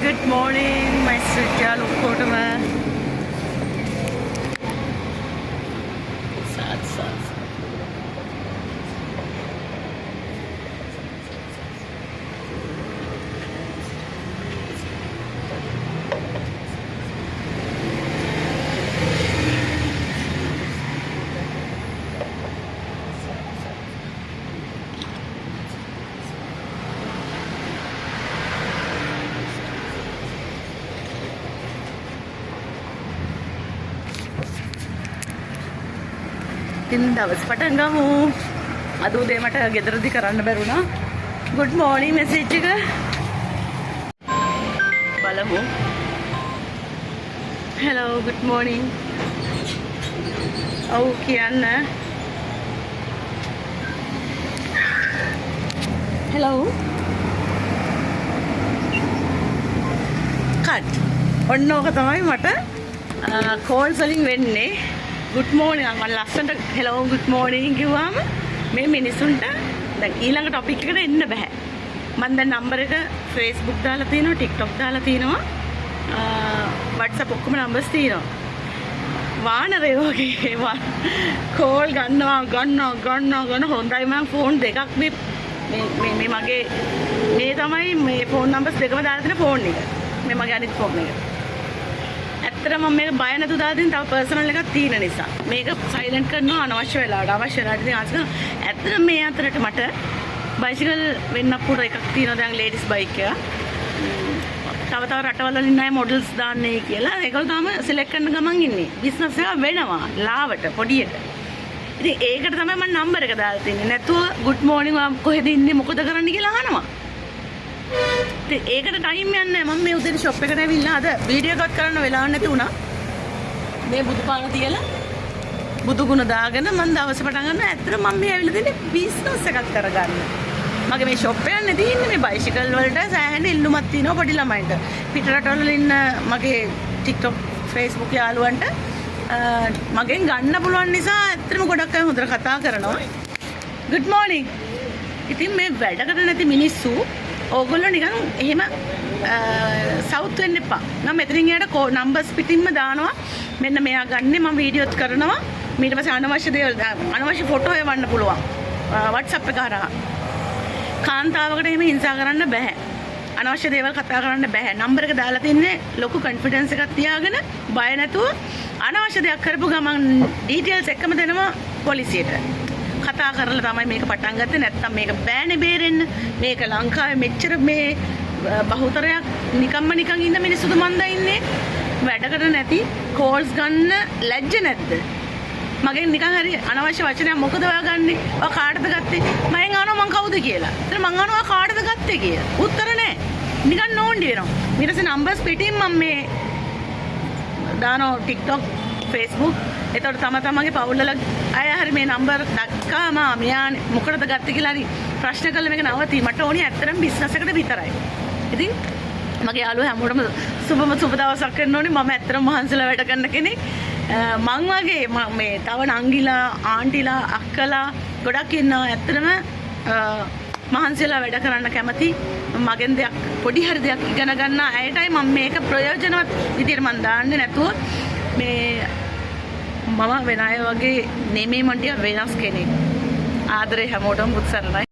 Good morning, my sweet ඔක්කොටම. සාත්. ඉතින් දවස් පටන් ගමු. අද උදේ මට ගෙදරදී කරන්න බැරුණා. good morning message එක බලමු. hello good morning. ඔව් කියන්න. hello cut. ඔන්න ඕක තමයි මට calls වලින් වෙන්නේ. good morning මම ලස්සනට hello good morning කිව්වම මේ මිනිසුන්ට දැන් ඊළඟ ටොපික් එකට එන්න බෑ. මම දැන් නම්බර් එක Facebook දාලා තියෙනවා, TikTok දාලා තියෙනවා, WhatsApp ඔක්කොම නම්බර්ස් තියෙනවා. වානරේ වගේ කෝල් ගන්න හොඳයි. මම ෆෝන් දෙකක් මේ මගේ මේ තමයි මේ ෆෝන් නම්බර්ස් දෙකම දාලා තියෙන ෆෝන් එක. මේ මගේ අනිත් ෆෝන් එක. ඇත්තට මම මේක බය නැතුව දාලා තියෙන තව පර්සනල් එකක් තියෙන නිසා මේක සයිලන්ට් කරනවා අනවශ්‍ය වෙලාවට. අවශ්‍ය වෙලාවට ඉතින් ආස්ක ඇත්තට මේ අතරට මට බයිසිකල් වෙන්න පුළුවන් එකක් තියෙනවා දැන් ලේඩිස් බයික් එක. තව රටවල් වලින් අය මොඩල්ස් දාන්නේ කියලා ඒකල තාම සිලෙක්ට් කරන ගමන් ඉන්නේ. බිස්නස් එක වෙනවා ලාවට පොඩියට. ඉතින් ඒකට තමයි මම නම්බර් එක දාලා තින්නේ. නැතුව good morning මම කොහෙද ඉන්නේ මොකද කරන්නේ කියලා අහනවා. ඒකට ටයිම් යන්නේ නැහැ. මම මේ උදේ ෂොප් එකට ඇවිල්ලා අද වීඩියෝ එකක් කරන්න වෙලාවක් නැති වුණා. මේ බුදුපාන තියලා බුදු ගුණ දාගෙන මම දවස් පටන් ගන්නවා. ඇත්තට මම මේ ඇවිල්ලා තින්නේ බිස්නස් එකක් කරගන්න. මගේ මේ ෂොප් එකන්නේ තියෙන්නේ මේ බයිසිකල් වලට සෑහෙන ඉල්ලුමක් තියෙනවා පොඩි ළමයින්ට. පිට රටවල ඉන්න මගේ TikTok Facebook යාළුවන්ට මගෙන් ගන්න පුළුවන් නිසා ඇත්තටම ගොඩක් අය හොඳට කතා කරනවා. good morning. ඉතින් මේ වැඩකට නැති මිනිස්සු ඕගොල්ලෝ නිකන් එහෙම සවුත් වෙන්න එපා. මම මෙතනින් එයාට නම්බර්ස් පිටින්ම දානවා. මෙන්න මෙයා ගන්නේ මම වීඩියෝත් කරනවා. ඊට පස්සේ අනවශ්‍ය දේවල් අනවශ්‍ය ෆොටෝ එවන්න පුළුවන්. WhatsApp එක හරහා. කාන්තාවකට එහෙම හිංසා කරන්න බෑ. අනවශ්‍ය දේවල් කතා කරන්න බෑ. නම්බර් එක දාලා තින්නේ ලොකු කොන්ෆිඩන්ස් එකක් තියාගෙන බය නැතුව අනවශ්‍ය දෙයක් කරපු ගමන් ඩීටේල්ස් එකම දෙනවා පොලිසියට. කතා කරලා තමයි මේක පටන් ගත්තේ. නැත්තම් මේක බෑනේ බේරෙන්න. මේක ලංකාවේ මෙච්චර මේ බහුතරයක් නිකම්ම නිකන් ඉන්න මිනිස්සුද මන්ද ඉන්නේ. වැඩකට නැති කෝල්ස් ගන්න ලැජ්ජ නැද්ද? මගෙන් නිකන් හරි අනවශ්‍ය වචනයක් මොකද ඔයා ගන්නෙ? ඔයා කාටද ගත්තේ? මම අහනවා මං කවුද කියලා. ඒතර මං අහනවා කාටද ගත්තේ කියලා. උත්තර නැහැ. නිකන් නෝන්ඩි වෙනවා. ඊට පස්සේ නම්බර්ස් පිටින් මම මේ දානවා TikTok Facebook. එතකොට තමගේ පවුල් වල අය හරි මේ නම්බර් දක්කාම මෙයා මොකටද ගත්තේ කියලා හරි ප්‍රශ්න කළා මේක නවතී. මට ඕනේ ඇත්තටම බිස්නස් එකට විතරයි. ඉතින් මගේ යාළුවෝ හැමෝටම සුබ දවසක් වෙන්න ඕනේ. මම ඇත්තටම මහන්සිලා වැඩ කරන කෙනෙක්. මං වගේ මේ තව නංගිලා ආන්ටිලා අක්කලා ගොඩක් ඉන්නවා. ඇත්තටම මහන්සිලා වැඩ කරන්න කැමති. මගෙන් දෙයක් පොඩි හරි දෙයක් ඉගෙන ගන්න අයටයි මම මේක ප්‍රයෝජනවත් විදියට මම දාන්නේ. නැතුව මේ මම වෙන අය වගේ නෙමෙයි මම ටික වෙනස් කෙනෙක්. ආදරේ හැමෝටම බුත් සරණයි.